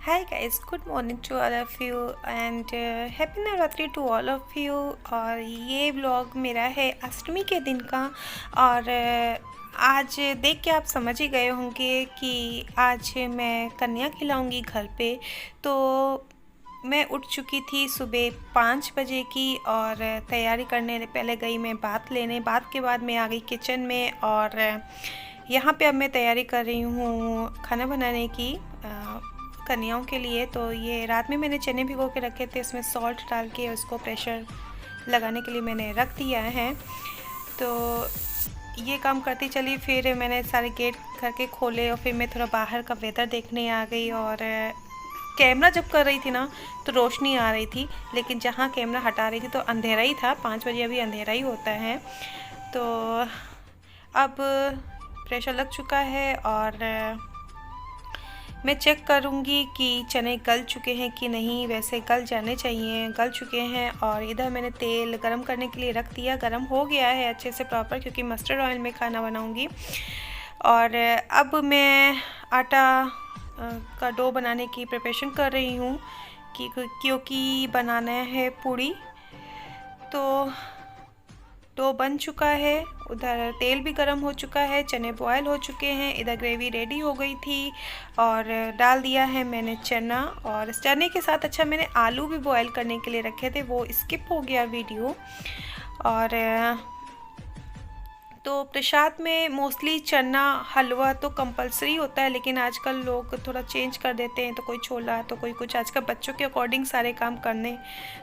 Hi guys, good morning to all of you and happy Navratri to all of you. और ये vlog मेरा है अष्टमी के दिन का। और आज देख के आप समझ ही गए होंगे कि आज मैं कन्या खिलाऊंगी घर पे। तो मैं उठ चुकी थी सुबह 5 बजे की और तैयारी करने पहले गई मैं बात लेने। बात के बाद मैं आ गई किचन में और यहाँ पे अब मैं तैयारी कर रही हूँ खाना बनाने की कन्याओं के लिए। तो ये रात में मैंने चने भिगो के रखे थे, इसमें सॉल्ट डाल के उसको प्रेशर लगाने के लिए मैंने रख दिया है। तो ये काम करती चली, फिर मैंने सारे गेट करके खोले और फिर मैं थोड़ा बाहर का वेदर देखने आ गई। और कैमरा जब कर रही थी ना तो रोशनी आ रही थी, लेकिन जहाँ कैमरा हटा रही थी तो अंधेरा ही था। 5 बजे अभी अंधेरा ही होता है। तो अब प्रेशर लग चुका है और मैं चेक करूँगी कि चने गल चुके हैं कि नहीं। वैसे गल जाने चाहिए, गल चुके हैं। और इधर मैंने तेल गरम करने के लिए रख दिया, गरम हो गया है अच्छे से प्रॉपर, क्योंकि मस्टर्ड ऑयल में खाना बनाऊँगी। और अब मैं आटा का डो बनाने की प्रिपरेशन कर रही हूँ क्योंकि बनाना है पूड़ी। तो डो बन चुका है, उधर तेल भी गरम हो चुका है, चने बॉयल हो चुके हैं, इधर ग्रेवी रेडी हो गई थी और डाल दिया है मैंने चना। और इस चने के साथ अच्छा मैंने आलू भी बॉयल करने के लिए रखे थे, वो स्किप हो गया वीडियो। और तो प्रसाद में मोस्टली चना हलवा तो कंपलसरी होता है, लेकिन आजकल लोग थोड़ा चेंज कर देते हैं, तो कोई छोला तो कोई कुछ। आजकल बच्चों के अकॉर्डिंग सारे काम करने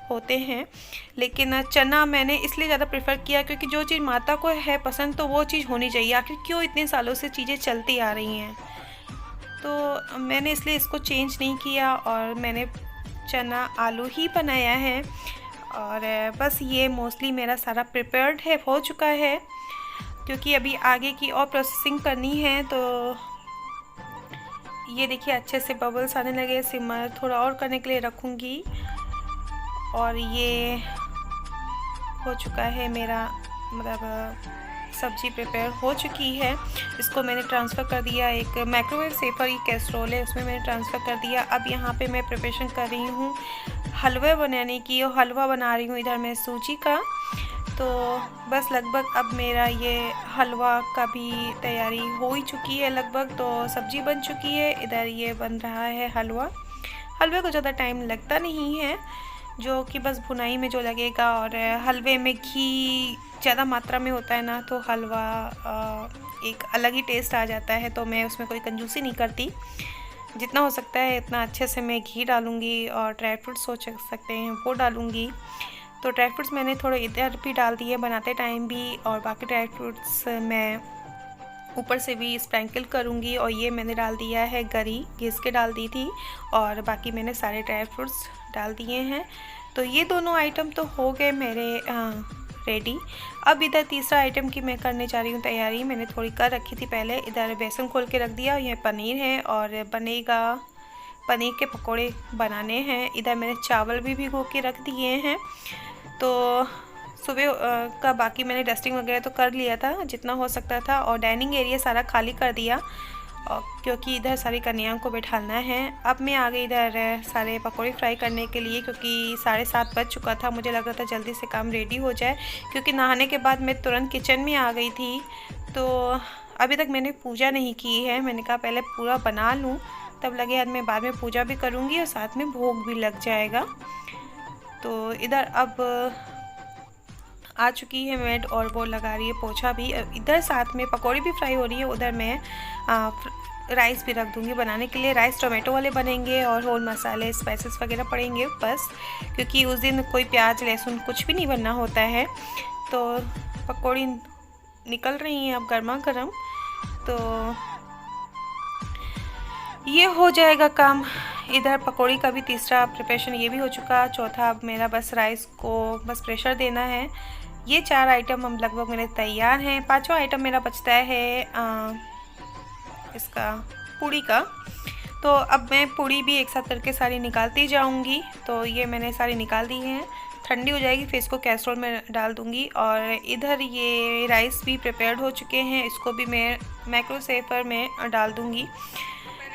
होते हैं, लेकिन चना मैंने इसलिए ज़्यादा प्रेफर किया क्योंकि जो चीज़ माता को है पसंद तो वो चीज़ होनी चाहिए। आखिर क्यों इतने सालों से चीज़ें चलती आ रही हैं, तो मैंने इसलिए इसको चेंज नहीं किया और मैंने चना आलू ही बनाया है। और बस ये मोस्टली मेरा सारा प्रिपेयर्ड है, हो चुका है, क्योंकि अभी आगे की और प्रोसेसिंग करनी है। तो ये देखिए अच्छे से बबल्स आने लगे, सिमर थोड़ा और करने के लिए रखूँगी। और ये हो चुका है मेरा, मतलब सब्ज़ी प्रिपेयर हो चुकी है। इसको मैंने ट्रांसफ़र कर दिया, एक माइक्रोवेव सेफर की कैसरोल है उसमें मैंने ट्रांसफ़र कर दिया। अब यहाँ पे मैं प्रिपरेशन कर रही हूँ हलवे बनाने की, और हलवा बना रही हूँ इधर मैं सूजी का। तो बस लगभग अब मेरा ये हलवा का भी तैयारी हो ही चुकी है लगभग। तो सब्ज़ी बन चुकी है, इधर ये बन रहा है हलवा। हलवे को ज़्यादा टाइम लगता नहीं है, जो कि बस भुनाई में जो लगेगा। और हलवे में घी ज़्यादा मात्रा में होता है ना, तो हलवा एक अलग ही टेस्ट आ जाता है। तो मैं उसमें कोई कंजूसी नहीं करती, जितना हो सकता है इतना अच्छे से मैं घी डालूँगी। और ड्राई फ्रूट्स हो सकते हैं वो डालूँगी। तो ड्राई फ्रूट्स मैंने थोड़े इधर भी डाल दिए बनाते टाइम भी, और बाकी ड्राई फ्रूट्स मैं ऊपर से भी स्प्रिंकल करूँगी। और ये मैंने डाल दिया है गरी, घिस के डाल दी थी, और बाकी मैंने सारे ड्राई फ्रूट्स डाल दिए हैं। तो ये दोनों आइटम तो हो गए मेरे रेडी। अब इधर तीसरा आइटम की मैं करने जा रही हूँ तैयारी। मैंने थोड़ी कर रखी थी पहले, इधर बेसन खोल के रख दिया। ये पनीर है और बनेगा, पनीर के पकोड़े बनाने हैं। इधर मैंने चावल भी भिगो के रख दिए हैं। तो सुबह का बाकी मैंने डस्टिंग वगैरह तो कर लिया था जितना हो सकता था, और डाइनिंग एरिया सारा खाली कर दिया, और क्योंकि इधर सारी कन्याओं को बैठाना है। अब मैं आ गई इधर सारे पकौड़े फ्राई करने के लिए, क्योंकि 7:30 बज चुका था। मुझे लग रहा था जल्दी से काम रेडी हो जाए, क्योंकि नहाने के बाद मैं तुरंत किचन में आ गई थी। तो अभी तक मैंने पूजा नहीं की है, मैंने कहा पहले पूरा बना लूँ, तब लगे आज मैं बाद में पूजा भी करूँगी और साथ में भोग भी लग जाएगा। तो इधर अब आ चुकी है मेड और वो लगा रही है पोछा भी। इधर साथ में पकौड़ी भी फ्राई हो रही है, उधर मैं राइस भी रख दूँगी बनाने के लिए। राइस टोमेटो वाले बनेंगे और होल मसाले स्पाइसेस वगैरह पड़ेंगे बस, क्योंकि उस दिन कोई प्याज लहसुन कुछ भी नहीं बनना होता है। तो पकौड़ी निकल रही हैं अब गर्मा गर्म, तो ये हो जाएगा काम। इधर पकौड़ी का भी तीसरा प्रिपरेशन ये भी हो चुका। चौथा अब मेरा बस राइस को बस प्रेशर देना है। ये 4 आइटम हम लगभग मेरे तैयार हैं। 5वां आइटम मेरा बचता है इसका पूड़ी का। तो अब मैं पूड़ी भी एक साथ करके सारी निकालती जाऊंगी। तो ये मैंने सारी निकाल दी हैं, ठंडी हो जाएगी फिर इसको कैसरोल में डाल दूंगी। और इधर ये राइस भी प्रिपेयर्ड हो चुके हैं, इसको भी मैं माइक्रो सेवर में डाल दूंगी।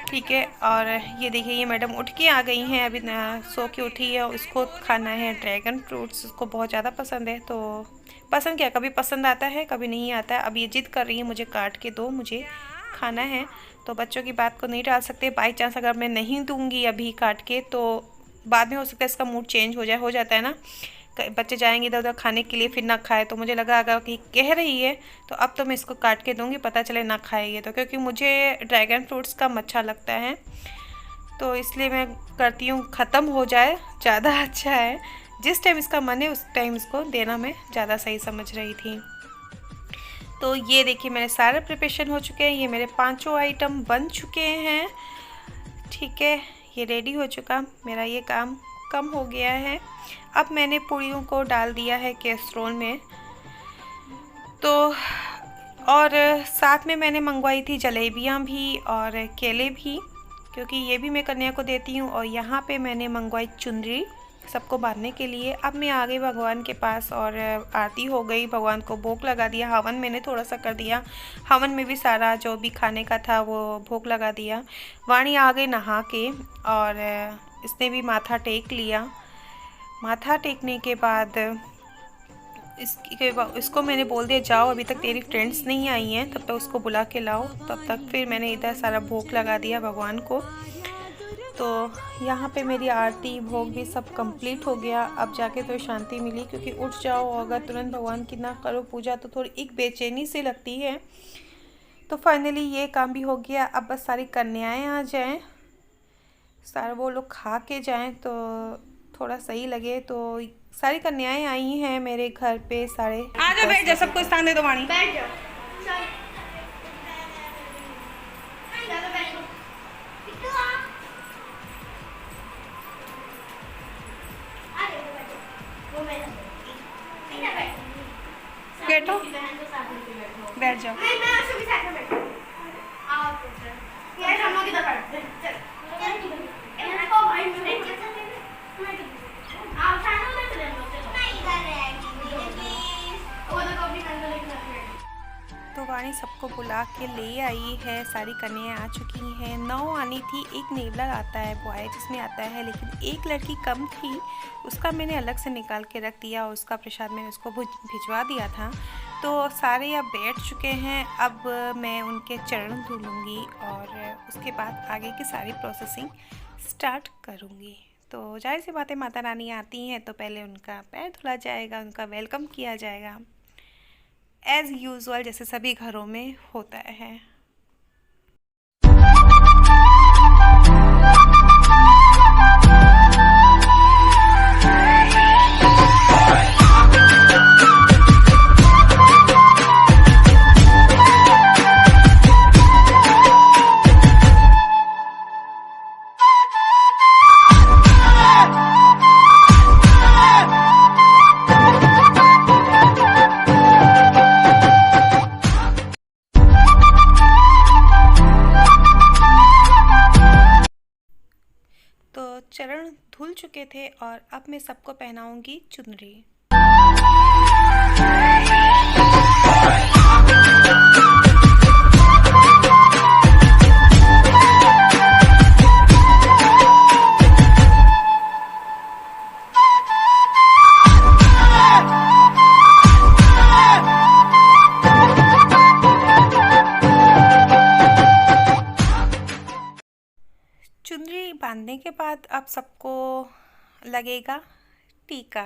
ठीक है। और ये देखिए ये मैडम उठ के आ गई हैं, अभी सो के उठी है। उसको खाना है ड्रैगन फ्रूट्स, उसको बहुत ज़्यादा पसंद है। तो पसंद क्या, कभी पसंद आता है कभी नहीं आता है। अब ये जिद कर रही है मुझे काट के दो, मुझे खाना है। तो बच्चों की बात को नहीं टाल सकते। बाई चांस अगर मैं नहीं दूँगी अभी काट के तो बाद में हो सकता है इसका मूड चेंज हो जाता है ना, बच्चे जाएंगे इधर उधर खाने के लिए फिर ना खाए। तो मुझे लगा अगर कि कह रही है तो अब तो मैं इसको काट के दूंगी, पता चले ना खाए ये तो, क्योंकि मुझे ड्रैगन फ्रूट्स का अच्छा लगता है। तो इसलिए मैं करती हूँ ख़त्म हो जाए ज़्यादा अच्छा है। जिस टाइम इसका मन है उस टाइम इसको देना मैं ज़्यादा सही समझ रही थी। तो ये देखिए मेरे सारे प्रिपरेशन हो चुके हैं, ये मेरे 5 आइटम बन चुके हैं। ठीक है, ये रेडी हो चुका, मेरा ये काम कम हो गया है। अब मैंने पूड़ियों को डाल दिया है कैसरोल में। तो और साथ में मैंने मंगवाई थी जलेबियाँ भी और केले भी, क्योंकि ये भी मैं कन्या को देती हूँ। और यहाँ पे मैंने मंगवाई चुनरी सबको बांधने के लिए। अब मैं आ गई भगवान के पास और आरती हो गई, भगवान को भोग लगा दिया। हवन मैंने थोड़ा सा कर दिया, हवन में भी सारा जो भी खाने का था वो भोग लगा दिया। वाणी आ गई नहा के और इसने भी माथा टेक लिया। माथा टेकने के बाद इसको मैंने बोल दिया जाओ, अभी तक तेरी फ्रेंड्स नहीं आई हैं, तब तक उसको बुला के लाओ। तब तक फिर मैंने इधर सारा भोग लगा दिया भगवान को। तो यहाँ पे मेरी आरती भोग भी सब कंप्लीट हो गया। अब जाके तो शांति मिली, क्योंकि उठ जाओ अगर तुरंत भगवान की ना करो पूजा तो थोड़ी एक बेचैनी सी लगती है। तो फाइनली ये काम भी हो गया। अब बस सारी कन्याएं आ जाएं, सारा वो लोग खा के जाएं तो थोड़ा सही लगे। तो सारी कन्याएं आई हैं मेरे घर पे सारे। आ जाओ बैठ जाओ, सबको स्थान दे दो वाणी। बैठ जाओ। बैठो, बैठ जाओ। तो वाणी सबको बुला के ले आई है, सारी कन्याएं आ चुकी हैं। 9 आनी थी, एक नेवला आता है बॉय जिसमें आता है, लेकिन एक लड़की कम थी, उसका मैंने अलग से निकाल के रख दिया और उसका प्रसाद मैंने उसको भिजवा दिया था। तो सारे अब बैठ चुके हैं, अब मैं उनके चरण धुलूँगी और उसके बाद आगे की सारी प्रोसेसिंग स्टार्ट करूँगी। तो जाहिर सी बातें, माता रानी आती हैं तो पहले उनका पैर धुला जाएगा, उनका वेलकम किया जाएगा एज़ यूजुअल, जैसे सभी घरों में होता है। चरण धुल चुके थे और अब मैं सबको पहनाऊंगी चुनरी। चुनरी बांधने के बाद अब सबको लगेगा टीका।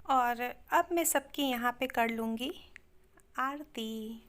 और अब मैं सबकी यहाँ पे कर लूँगी आरती।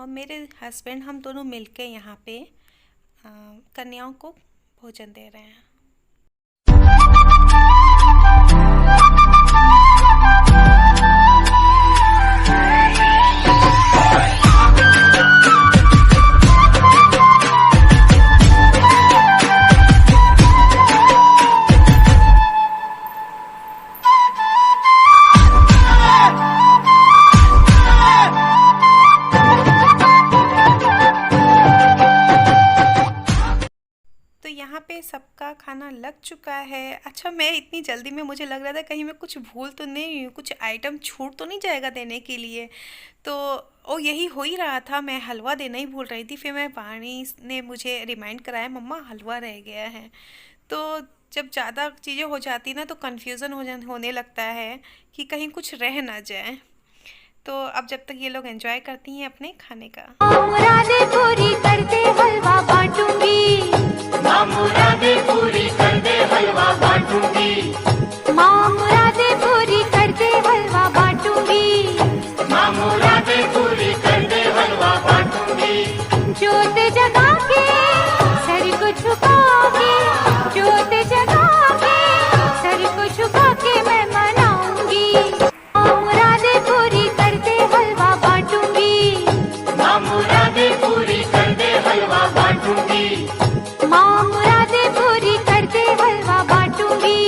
और मेरे हस्बैंड, हम दोनों मिलके यहाँ पे कन्याओं को भोजन दे रहे हैं। यहाँ पे सबका खाना लग चुका है। अच्छा, मैं इतनी जल्दी में, मुझे लग रहा था कहीं मैं कुछ भूल तो नहीं, कुछ आइटम छूट तो नहीं जाएगा देने के लिए। तो यही हो ही रहा था, मैं हलवा देना ही भूल रही थी। फिर मैं वाणी ने मुझे रिमाइंड कराया, मम्मा हलवा रह गया है। तो जब ज़्यादा चीज़ें हो जाती ना तो कन्फ्यूज़न होने लगता है कि कहीं कुछ रह ना जाए। तो अब जब तक ये लोग एंजॉय करती हैं अपने खाने का। मुरादे पूरी करते हलवा बांटूंगी, मुरादे पूरी करते हलवा बांटूंगी, मुरादे पूरी करते हलवा बांटूंगी, मुरादे पूरी करते हलवा बांटूंगी। जोत जगा के सर को झुका के, जोत जगा के सर को झुका के मैं मनाऊंगी। मुरादे पूरी करते हलवा बांटूंगी, मुरादे पूरी करते हलवा बांटूंगी, मुरादे पूरी करते हलवा बांटूंगी,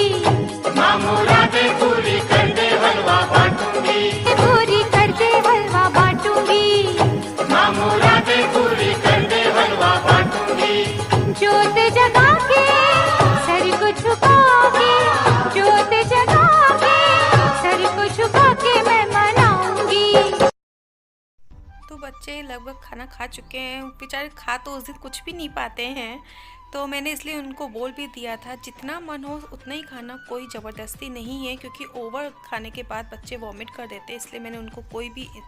मुरादे पूरी करते हलवा बांटूंगी, पूरी करते हलवा बांटूंगी, मुरादे पूरी करते हलवा बांटूंगी। जोत जगा के सर को झुका के, जोत जगा के सर को झुका के मैं मनाऊंगी। तो बच्चे लगभग खाना खा चुके हैं। बेचारे खा तो उस दिन कुछ भी नहीं पाते हैं, तो मैंने इसलिए उनको बोल भी दिया था जितना मन हो उतना ही खाना, कोई ज़बरदस्ती नहीं है, क्योंकि ओवर खाने के बाद बच्चे वॉमिट कर देते हैं। इसलिए मैंने उनको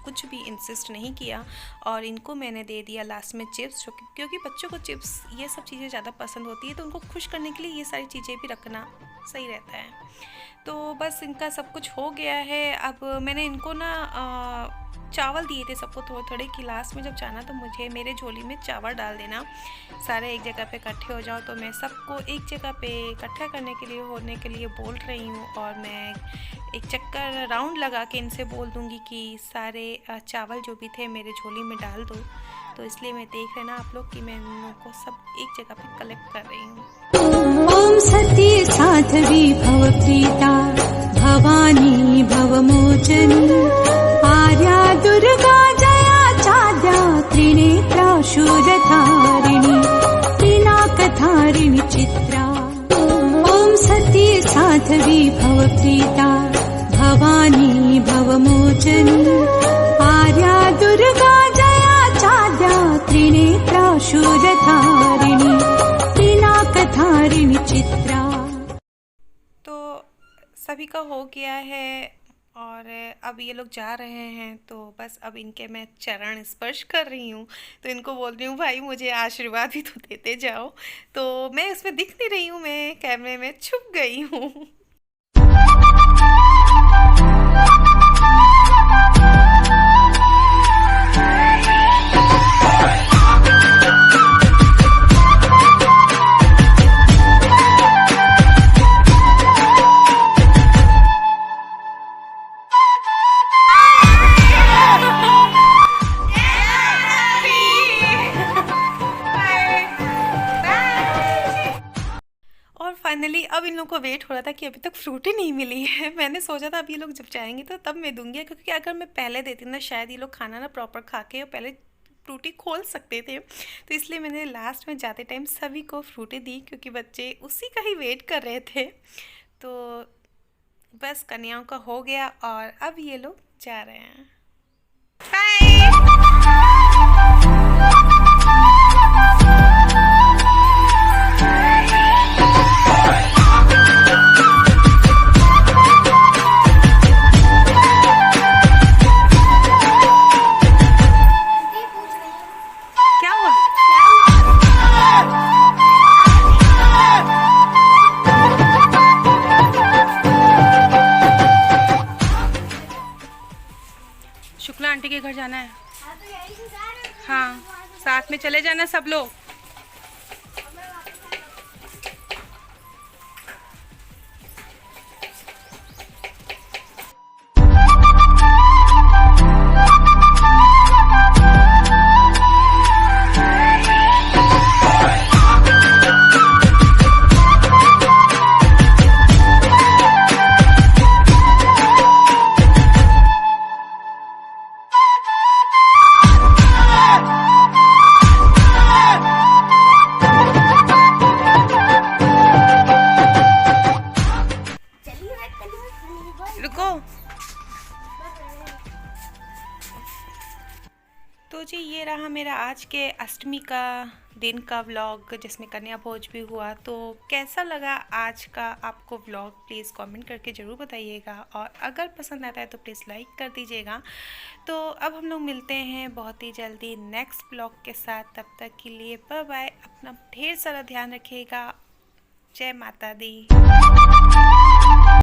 कुछ भी इंसिस्ट नहीं किया। और इनको मैंने दे दिया लास्ट में चिप्स, क्योंकि बच्चों को चिप्स ये सब चीज़ें ज़्यादा पसंद होती है, तो उनको खुश करने के लिए ये सारी चीज़ें भी रखना सही रहता है। तो बस इनका सब कुछ हो गया है। अब मैंने इनको ना चावल दिए थे सबको थोड़े थोड़े कि लास्ट में जब जाना तो मुझे मेरे झोली में चावल डाल देना, सारे एक जगह पे इकट्ठे हो जाओ। तो मैं सबको एक जगह पे इकट्ठा करने के लिए बोल रही हूँ, और मैं एक चक्कर राउंड लगा के इनसे बोल दूँगी कि सारे चावल जो भी थे मेरे झोली में डाल दो। तो इसलिए मैं देख रहे ना आप लोग कि मैं इन लोगों को सब एक जगह पे कलेक्ट कर रही हूँ। ओम सती साध्वी भवप्रीता भवानी भवमोचनी, आर्या दुर्गा जया चाद्या त्रिनेत्रा शूरधारिणी, त्रिनाकधारिणी चित्रा। ओम सती साध्वी भवप्रीता भवानी भवमोचनी, आर्या दुर्गा जया चाद्या त्रिनेत्रा शूरधारिणी, त्रिनाकधारिणी चित्रा। तो सभी का हो गया है और अब ये लोग जा रहे हैं, तो बस अब इनके मैं चरण स्पर्श कर रही हूँ। तो इनको बोल रही हूँ भाई मुझे आशीर्वाद भी तो देते जाओ। तो मैं इसमें दिख नहीं रही हूँ, मैं कैमरे में छुप गई हूँ। फाइनली अब इन लोगों को वेट हो रहा था कि अभी तक फ्रूटी नहीं मिली है। मैंने सोचा था अब ये लोग जब जाएंगे तो तब मैं दूंगी, क्योंकि अगर मैं पहले देती ना शायद ये लोग खाना ना प्रॉपर खा के और पहले फ्रूटी खोल सकते थे। तो इसलिए मैंने लास्ट में जाते टाइम सभी को फ्रूटी दी, क्योंकि बच्चे उसी का ही वेट कर रहे थे। तो बस कन्याओं का हो गया और अब ये लोग जा रहे हैं। शुक्ला आंटी के घर जाना है। हाँ, साथ में चले जाना सब लोग। रुको। तो जी ये रहा मेरा आज के अष्टमी का दिन का व्लॉग जिसमें कन्या भोज भी हुआ। तो कैसा लगा आज का आपको व्लॉग प्लीज़ कमेंट करके ज़रूर बताइएगा, और अगर पसंद आता है तो प्लीज़ लाइक कर दीजिएगा। तो अब हम लोग मिलते हैं बहुत ही जल्दी नेक्स्ट व्लॉग के साथ। तब तक के लिए बाय बाय, अपना ढेर सारा ध्यान रखिएगा। जय माता दी।